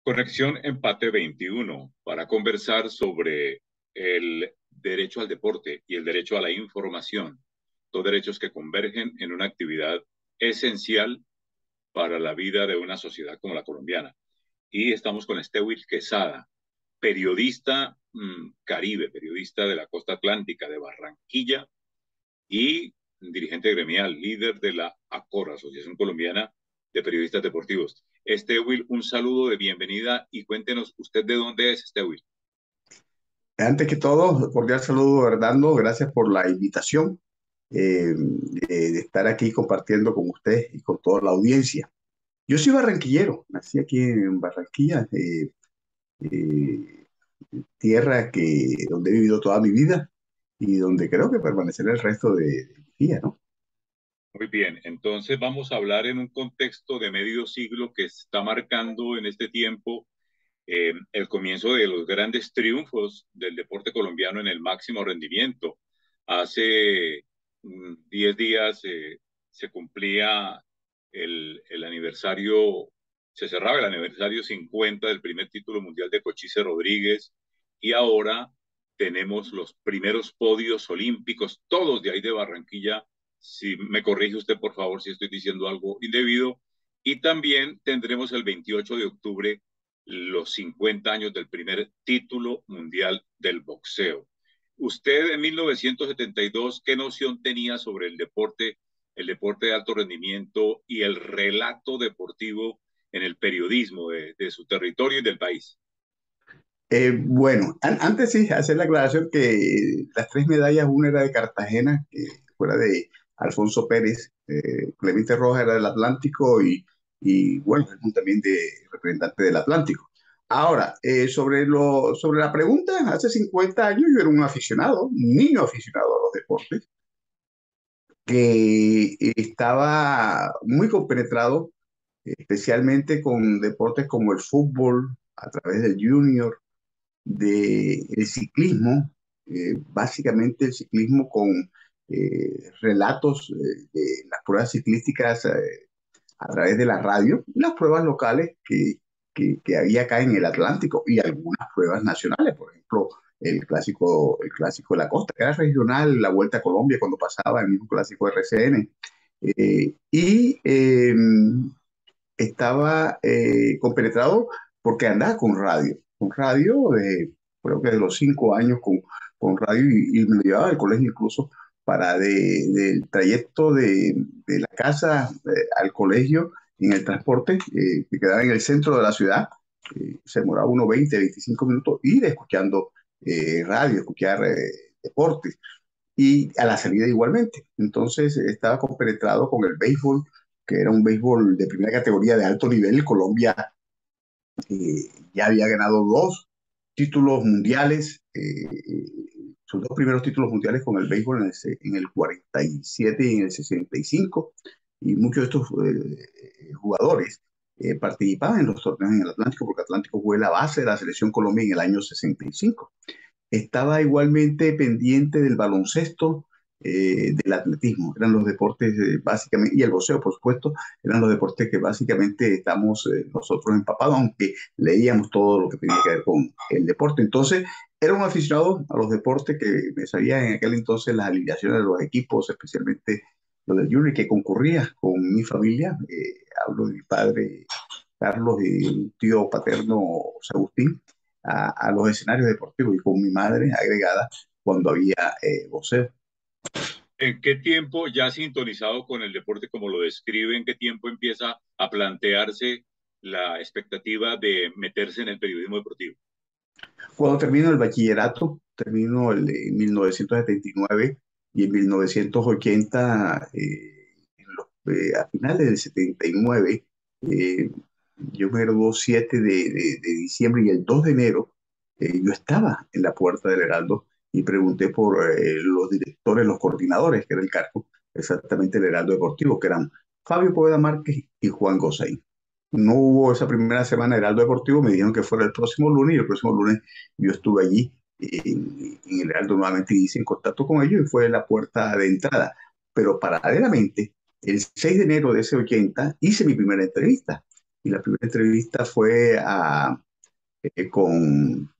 Conexión Empate 21 para conversar sobre el derecho al deporte y el derecho a la información, dos derechos que convergen en una actividad esencial para la vida de una sociedad como la colombiana. Y estamos con Estewil Quesada, periodista caribe, periodista de la costa atlántica de Barranquilla y dirigente gremial, líder de la ACOR, Asociación Colombiana de Periodistas Deportivos. Will, un saludo de bienvenida y cuéntenos usted de dónde es, Will. Antes que todo, cordial saludo, Hernando. Gracias por la invitación de estar aquí compartiendo con usted y con toda la audiencia. Yo soy barranquillero, nací aquí en Barranquilla, eh, tierra donde he vivido toda mi vida y donde creo que permaneceré el resto de mi vida, ¿no? Muy bien, entonces vamos a hablar en un contexto de medio siglo que está marcando en este tiempo el comienzo de los grandes triunfos del deporte colombiano en el máximo rendimiento. Hace 10 días se cumplía el aniversario, se cerraba el aniversario 50 del primer título mundial de Cochise Rodríguez y ahora tenemos los primeros podios olímpicos, todos de ahí de Barranquilla. Si me corrige usted, por favor, si estoy diciendo algo indebido. Y también tendremos el 28 de octubre los 50 años del primer título mundial del boxeo. Usted en 1972, ¿qué noción tenía sobre el deporte de alto rendimiento y el relato deportivo en el periodismo de su territorio y del país? Bueno, antes sí, hacer la aclaración que las tres medallas, una era de Cartagena, que fuera de Alfonso Pérez, Clemente Rojas era del Atlántico y bueno, también de representante del Atlántico. Ahora, sobre la pregunta, hace 50 años yo era un aficionado, un niño aficionado a los deportes, que estaba muy compenetrado, especialmente con deportes como el fútbol, a través del junior del ciclismo, básicamente el ciclismo con relatos de las pruebas ciclísticas a través de la radio, las pruebas locales que había acá en el Atlántico y algunas pruebas nacionales, por ejemplo, el clásico de la costa, que era regional, la Vuelta a Colombia cuando pasaba, el mismo clásico de RCN. Y estaba compenetrado porque andaba con radio, creo que de los 5 años con radio y me lo llevaba al colegio incluso para del trayecto de la casa al colegio en el transporte que quedaba en el centro de la ciudad. Se demoraba unos 20, 25 minutos ir escuchando radio, escuchar deportes y a la salida igualmente. Entonces estaba compenetrado con el béisbol, que era un béisbol de primera categoría de alto nivel. Colombia ya había ganado dos títulos mundiales, sus dos primeros títulos mundiales con el béisbol en el 47 y en el 65, y muchos de estos jugadores participaban en los torneos en el Atlántico, porque Atlántico fue la base de la selección Colombia en el año 65. Estaba igualmente pendiente del baloncesto, del atletismo, eran los deportes básicamente, y el boxeo, por supuesto, eran los deportes que básicamente estamos nosotros empapados, aunque leíamos todo lo que tenía que ver con el deporte. Entonces, era un aficionado a los deportes que me sabía en aquel entonces las alineaciones de los equipos, especialmente los del Junior, que concurría con mi familia. Hablo de mi padre Carlos y un tío paterno, Agustín, a los escenarios deportivos y con mi madre agregada cuando había boxeo. ¿En qué tiempo, ya sintonizado con el deporte como lo describe, en qué tiempo empieza a plantearse la expectativa de meterse en el periodismo deportivo? Cuando termino el bachillerato, termino en 1979 y en 1980, a finales del 79, eh, yo me graduó 7 de diciembre y el 2 de enero yo estaba en la puerta del Heraldo y pregunté por los directores, los coordinadores, que era el cargo, exactamente el Heraldo Deportivo, que eran Fabio Poveda Márquez y Juan Gosaín. No hubo esa primera semana de Heraldo Deportivo, me dijeron que fuera el próximo lunes y el próximo lunes yo estuve allí en el Heraldo nuevamente y hice en contacto con ellos y fue la puerta de entrada. Pero paralelamente, el 6 de enero de ese 80 hice mi primera entrevista y la primera entrevista fue eh, con,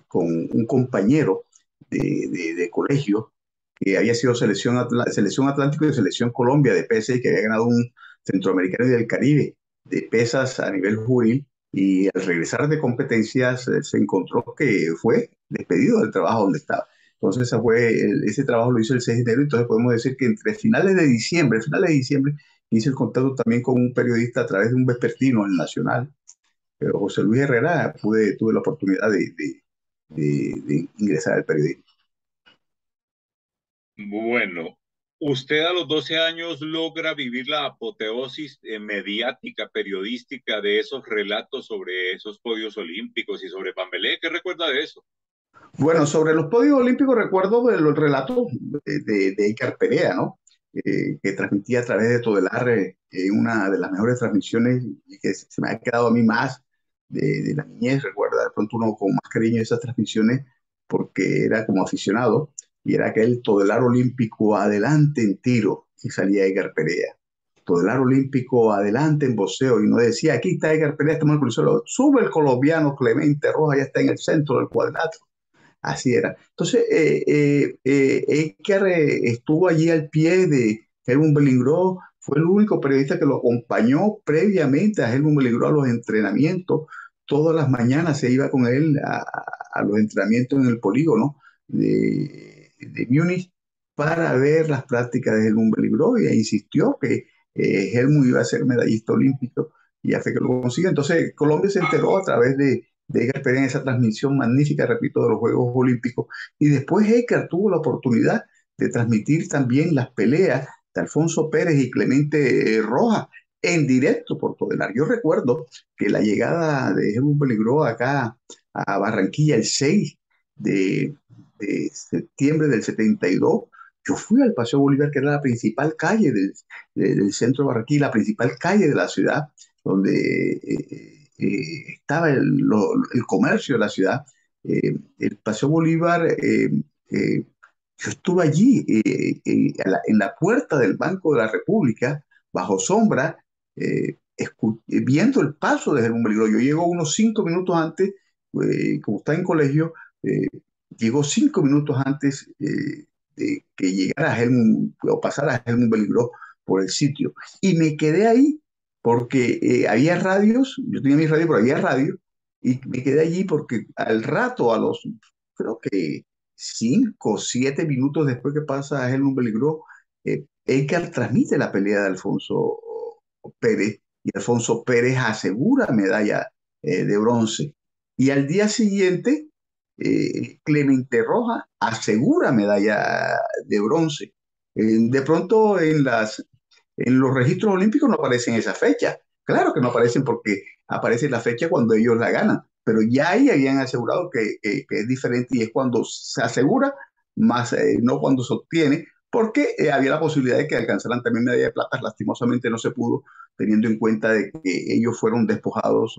con un compañero de colegio que había sido selección Atlántico y selección Colombia de pesas y que había ganado un centroamericano y del Caribe de pesas a nivel juvenil. Y al regresar de competencias se encontró que fue despedido del trabajo donde estaba. Entonces ese trabajo lo hizo el 6 de enero, entonces podemos decir que entre finales de diciembre, hice el contacto también con un periodista a través de un vespertino, el Nacional, José Luis Herrera, tuve la oportunidad de ingresar al periodismo. Bueno, usted a los 12 años logra vivir la apoteosis mediática, periodística de esos relatos sobre esos podios olímpicos y sobre Pambelé. ¿Qué recuerda de eso? Bueno, sobre los podios olímpicos recuerdo de los relatos de Iker Perea, ¿no? Que transmitía a través de Todelar, una de las mejores transmisiones y que se me ha quedado a mí más de la niñez. Recuerda de pronto uno con más cariño esas transmisiones porque era como aficionado y era aquel Todelar olímpico adelante en tiro y salía Iker Perea. Todelar olímpico adelante en boxeo y no decía, aquí está Iker Perea, estamos en el Coliseo, sube el colombiano Clemente Rojas, ya está en el centro del cuadrilátero. Así era. Entonces, Edgar estuvo allí al pie de Helmut Belingró, fue el único periodista que lo acompañó previamente a Helmut Belingró a los entrenamientos. Todas las mañanas se iba con él a los entrenamientos en el polígono de Múnich para ver las prácticas de Helmut Belingró y insistió que Helmut iba a ser medallista olímpico y hace que lo consiga. Entonces, Colombia se enteró a través de Edgar Pérez en esa transmisión magnífica, repito, de los Juegos Olímpicos. Y después Edgar tuvo la oportunidad de transmitir también las peleas de Alfonso Pérez y Clemente Rojas en directo por Todelar. Yo recuerdo que la llegada de Jesús Peligró acá a Barranquilla el 6 de, de septiembre del 72, yo fui al Paseo Bolívar, que era la principal calle del centro de Barranquilla, la principal calle de la ciudad, donde estaba el comercio de la ciudad. El Paseo Bolívar, yo estuve allí en la puerta del Banco de la República, bajo sombra, viendo el paso de Germán Beligro. Yo llego unos 5 minutos antes, como está en colegio, eh, llegó 5 minutos antes de que llegara Helmut o pasara Helmut Beligro por el sitio. Y me quedé ahí porque había radios, yo tenía mi radio, pero había radio, y me quedé allí porque al rato, creo que 5 o 7 minutos después que pasa a Helmut Beligro, Edgar transmite la pelea de Alfonso Pérez y Alfonso Pérez asegura medalla de bronce. Y al día siguiente, Clemente Rojas asegura medalla de bronce. De pronto en los registros olímpicos no aparecen esa fecha. Claro que no aparecen porque aparece la fecha cuando ellos la ganan, pero ya ahí habían asegurado que es diferente y es cuando se asegura, más no cuando se obtiene, porque había la posibilidad de que alcanzaran también medalla de plata. Lastimosamente no se pudo, teniendo en cuenta de que ellos fueron despojados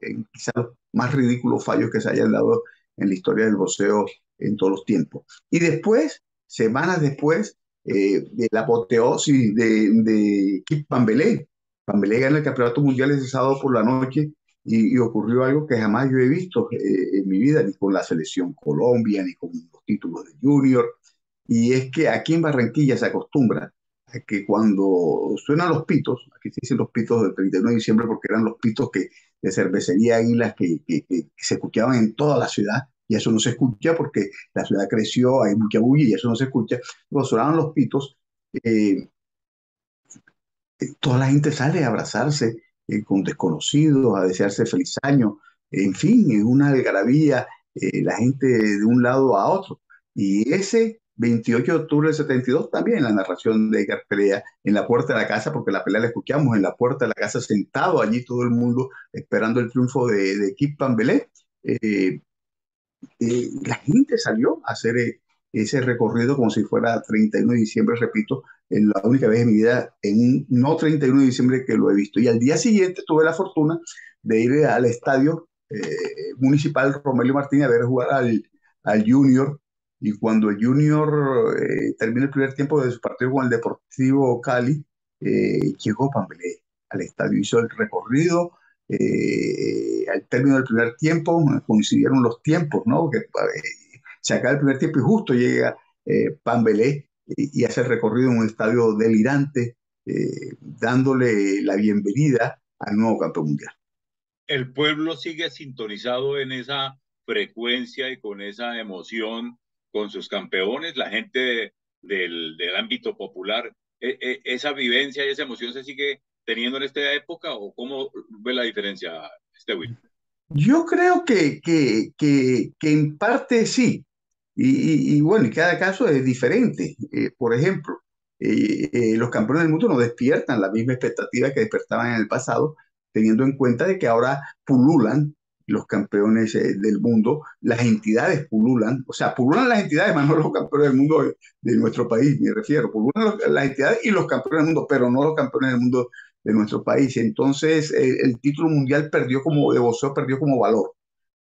en quizás los más ridículos fallos que se hayan dado en la historia del boxeo en todos los tiempos. Y después, semanas después, de la apoteosis de Kip Pambelé. Pambelé gana el campeonato mundial ese sábado por la noche y ocurrió algo que jamás yo he visto en mi vida, ni con la selección Colombia, ni con los títulos de junior. Y es que aquí en Barranquilla se acostumbra a que cuando suenan los pitos, aquí se dicen los pitos del 31 de diciembre porque eran los pitos de cervecería Águilas que se escuchaban en toda la ciudad, y eso no se escucha porque la ciudad creció, hay mucha bulla y eso no se escucha. Cuando sonaban los pitos, eh, toda la gente sale a abrazarse con desconocidos, a desearse feliz año, en fin, en una algarabía, la gente de un lado a otro. Y ese 28 de octubre del 72 también la narración de Edgar Pelea en la puerta de la casa, porque la pelea la escuchamos en la puerta de la casa, sentado allí todo el mundo esperando el triunfo de Kip Pambelé. Eh, la gente salió a hacer ese recorrido como si fuera 31 de diciembre, repito, en la única vez en mi vida, en un no 31 de diciembre que lo he visto. Y al día siguiente tuve la fortuna de ir al estadio municipal Romelio Martínez a ver jugar al Junior. Y cuando el Junior termina el primer tiempo de su partido con el Deportivo Cali, llegó Pambelé al estadio, hizo el recorrido. Al término del primer tiempo coincidieron los tiempos, ¿no? Que se acaba el primer tiempo y justo llega Pambelé y hace el recorrido en un estadio delirante, dándole la bienvenida al nuevo campeón mundial. El pueblo sigue sintonizado en esa frecuencia y con esa emoción con sus campeones, la gente del ámbito popular, esa vivencia y esa emoción se sigue teniendo en esta época o cómo ve la diferencia, Will? Yo creo que en parte sí, y bueno, y cada caso es diferente. Por ejemplo, los campeones del mundo no despiertan la misma expectativa que despertaban en el pasado, teniendo en cuenta de que ahora pululan los campeones del mundo, las entidades pululan, o sea, pululan las entidades, más no los campeones del mundo de nuestro país, me refiero, pululan las entidades y los campeones del mundo, pero no los campeones del mundo de nuestro país. Entonces, el título mundial perdió como, de boxeo perdió como valor.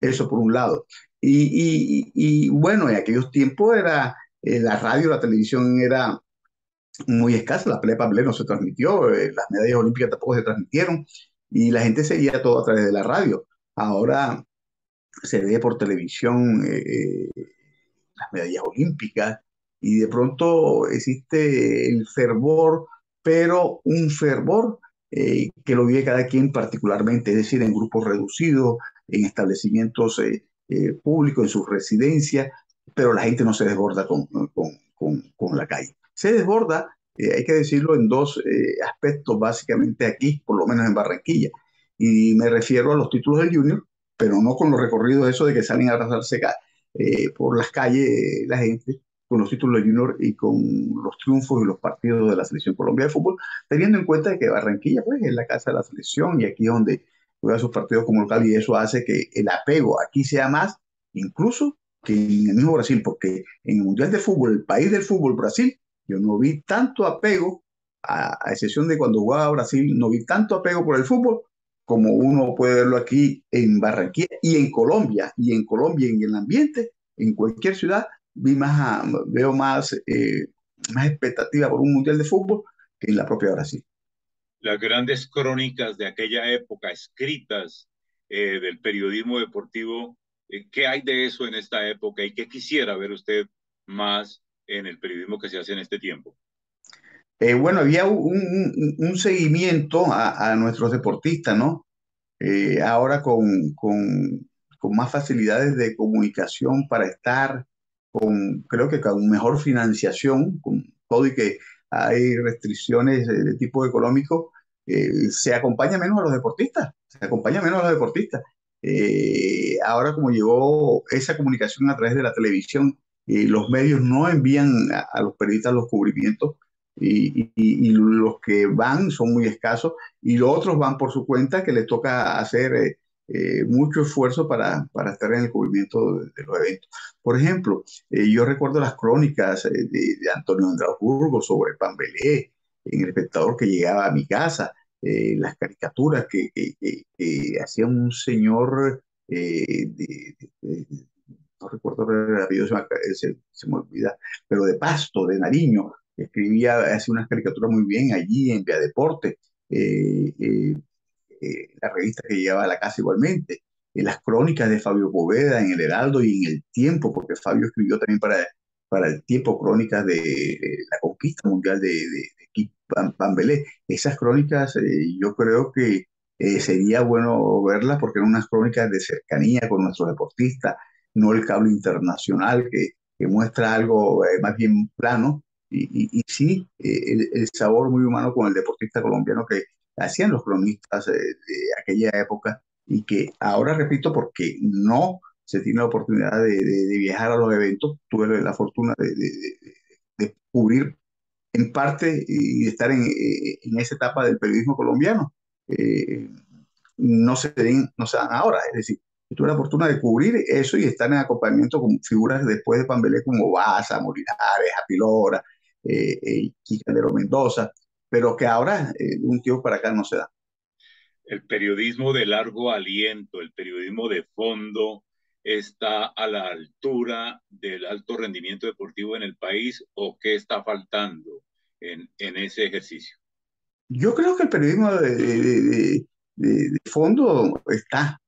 Eso por un lado. Y bueno, en aquellos tiempos era la radio, la televisión era muy escasa, la pelea para no se transmitió, las medallas olímpicas tampoco se transmitieron y la gente seguía todo a través de la radio. Ahora se ve por televisión las medallas olímpicas y de pronto existe el fervor, pero un fervor que lo vive cada quien particularmente, es decir, en grupos reducidos, en establecimientos públicos, en sus residencias, pero la gente no se desborda con la calle. Se desborda, hay que decirlo, en dos aspectos básicamente aquí, por lo menos en Barranquilla. Y me refiero a los títulos del Junior, pero no con los recorridos eso de que salen a arrasarse por las calles la gente con los títulos de Junior y con los triunfos y los partidos de la Selección Colombia de Fútbol, teniendo en cuenta que Barranquilla pues, es la casa de la selección y aquí es donde juega sus partidos como local y eso hace que el apego aquí sea más, incluso que en el mismo Brasil, porque en el Mundial de Fútbol, el país del fútbol, Brasil, yo no vi tanto apego, a excepción de cuando jugaba Brasil, no vi tanto apego por el fútbol como uno puede verlo aquí en Barranquilla y en Colombia, en el ambiente, en cualquier ciudad, veo más expectativa por un mundial de fútbol que en la propia Brasil. Las grandes crónicas de aquella época escritas del periodismo deportivo, ¿qué hay de eso en esta época y qué quisiera ver usted más en el periodismo que se hace en este tiempo? Bueno, había un seguimiento a nuestros deportistas, ¿no? Ahora con más facilidades de comunicación para estar, creo que con mejor financiación, con todo y que hay restricciones de tipo económico, se acompaña menos a los deportistas, se acompaña menos a los deportistas. Ahora como llegó esa comunicación a través de la televisión, los medios no envían a los periodistas los cubrimientos y los que van son muy escasos y los otros van por su cuenta que les toca hacer mucho esfuerzo para estar en el cubrimiento de los eventos. Por ejemplo, yo recuerdo las crónicas de Antonio Andrade sobre Pambelé, en El Espectador que llegaba a mi casa, las caricaturas que hacía un señor, no recuerdo el apellido, se me olvida, pero de Pasto, de Nariño, escribía, hacía unas caricaturas muy bien allí en Via Deporte. Eh, eh, la revista que llegaba a la casa igualmente, las crónicas de Fabio Poveda en el Heraldo y en el Tiempo, porque Fabio escribió también para el Tiempo crónicas de la conquista mundial de Pambelé. Esas crónicas yo creo que sería bueno verlas porque eran unas crónicas de cercanía con nuestros deportistas, no el cable internacional que muestra algo más bien plano. Y sí, el sabor muy humano con el deportista colombiano que hacían los cronistas de aquella época y que ahora repito porque no se tiene la oportunidad de viajar a los eventos, tuve la fortuna de cubrir en parte y de estar en esa etapa del periodismo colombiano. Eh, no se dan ahora, es decir, yo tuve la fortuna de cubrir eso y estar en acompañamiento con figuras después de Pambelé como Baza, Molinares, Apilora, Quijandero Mendoza, pero que ahora, de un tiempo para acá, no se da. El periodismo de largo aliento, el periodismo de fondo, está a la altura del alto rendimiento deportivo en el país o qué está faltando en ese ejercicio? Yo creo que el periodismo de fondo está,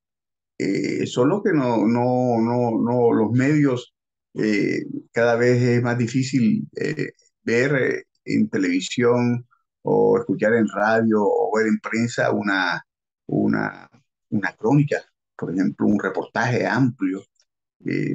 solo que no, los medios cada vez es más difícil ver en televisión o escuchar en radio o ver en prensa una, una crónica, por ejemplo, un reportaje amplio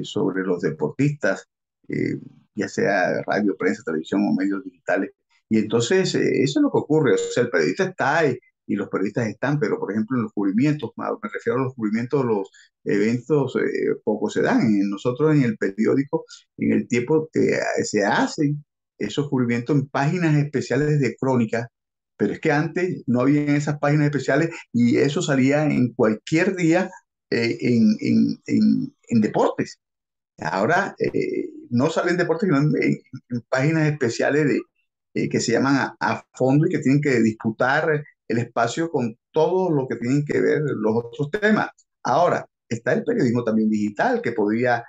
sobre los deportistas, eh, ya sea radio, prensa, televisión o medios digitales. Y entonces eso es lo que ocurre, o sea, el periodista está y los periodistas están, pero por ejemplo en los cubrimientos, me refiero a los cubrimientos, los eventos poco se dan. Nosotros en el periódico, en el tiempo que se hacen esos cubrimientos en páginas especiales de crónica, pero es que antes no había esas páginas especiales y eso salía en cualquier día en deportes. Ahora no salen deportes, sino en páginas especiales que se llaman a fondo y que tienen que disputar el espacio con todo lo que tienen que ver los otros temas. Ahora, está el periodismo también digital, que podría,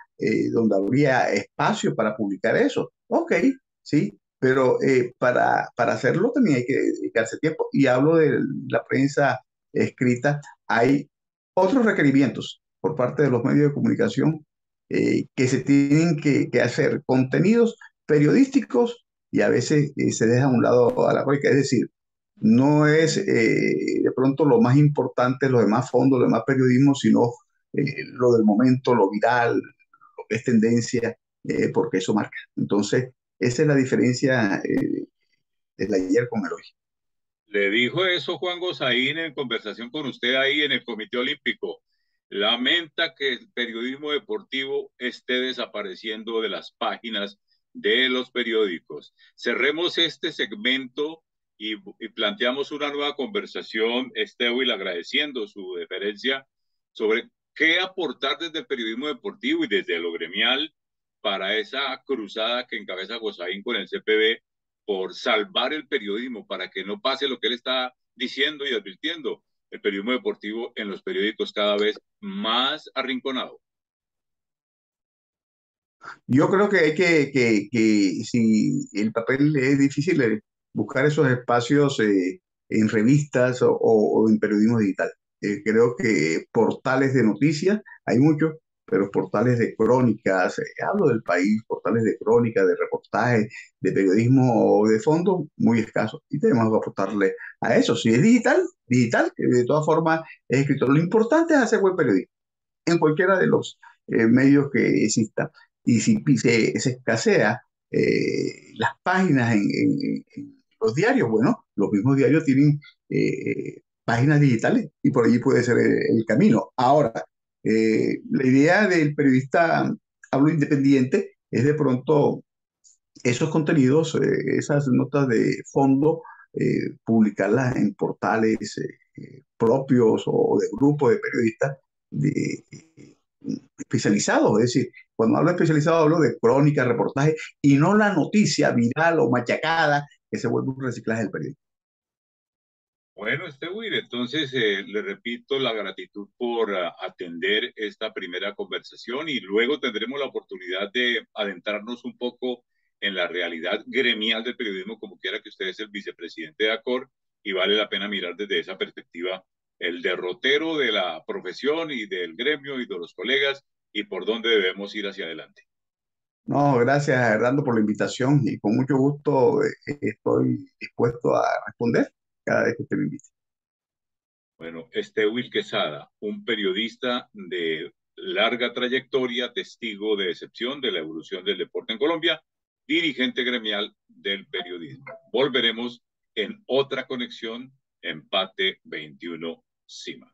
donde habría espacio para publicar eso. Ok, sí, pero para hacerlo también hay que dedicarse tiempo. Y hablo de la prensa escrita. Hay otros requerimientos por parte de los medios de comunicación que se tienen que hacer contenidos periodísticos y a veces se deja a un lado a la crónica. Es decir, no es de pronto lo más importante, lo demás fondos, lo demás periodismo, sino lo del momento, lo viral, lo que es tendencia, porque eso marca. Entonces, esa es la diferencia del ayer con el hoy. Le dijo eso Juan Gosaín en conversación con usted ahí en el Comité Olímpico. Lamenta que el periodismo deportivo esté desapareciendo de las páginas de los periódicos. Cerremos este segmento y planteamos una nueva conversación, Esteban, agradeciendo su deferencia sobre qué aportar desde el periodismo deportivo y desde lo gremial para esa cruzada que encabeza Gosaín con el CPB por salvar el periodismo, para que no pase lo que él está diciendo y advirtiendo, el periodismo deportivo en los periódicos cada vez más arrinconado. Yo creo que hay que si el papel es difícil, buscar esos espacios en revistas o en periodismo digital. Creo que portales de noticias, hay muchos, pero portales de crónicas, hablo del país, portales de crónicas, de reportajes, de periodismo de fondo, muy escasos. Y tenemos que apostarle a eso. Si es digital, digital, que de todas formas es escrito. Lo importante es hacer buen periodismo en cualquiera de los medios que exista. Y si se escasea las páginas en los diarios, bueno, los mismos diarios tienen páginas digitales y por allí puede ser el camino. Ahora, la idea del periodista, hablo independiente, es de pronto esos contenidos, esas notas de fondo, publicarlas en portales propios o de grupos de periodistas de, especializados. Es decir, cuando hablo de especializado hablo de crónica, reportaje y no la noticia viral o machacada que se vuelve un reciclaje del periodismo. Bueno, Will, entonces le repito la gratitud por atender esta primera conversación y luego tendremos la oportunidad de adentrarnos un poco en la realidad gremial del periodismo, como quiera que usted es el vicepresidente de ACOR, y vale la pena mirar desde esa perspectiva el derrotero de la profesión y del gremio y de los colegas y por dónde debemos ir hacia adelante. No, gracias Hernando por la invitación y con mucho gusto estoy dispuesto a responder cada vez que usted me invite. Bueno, Will Quesada, un periodista de larga trayectoria, testigo de excepción de la evolución del deporte en Colombia, dirigente gremial del periodismo. Volveremos en otra conexión, Empate 21 Cima.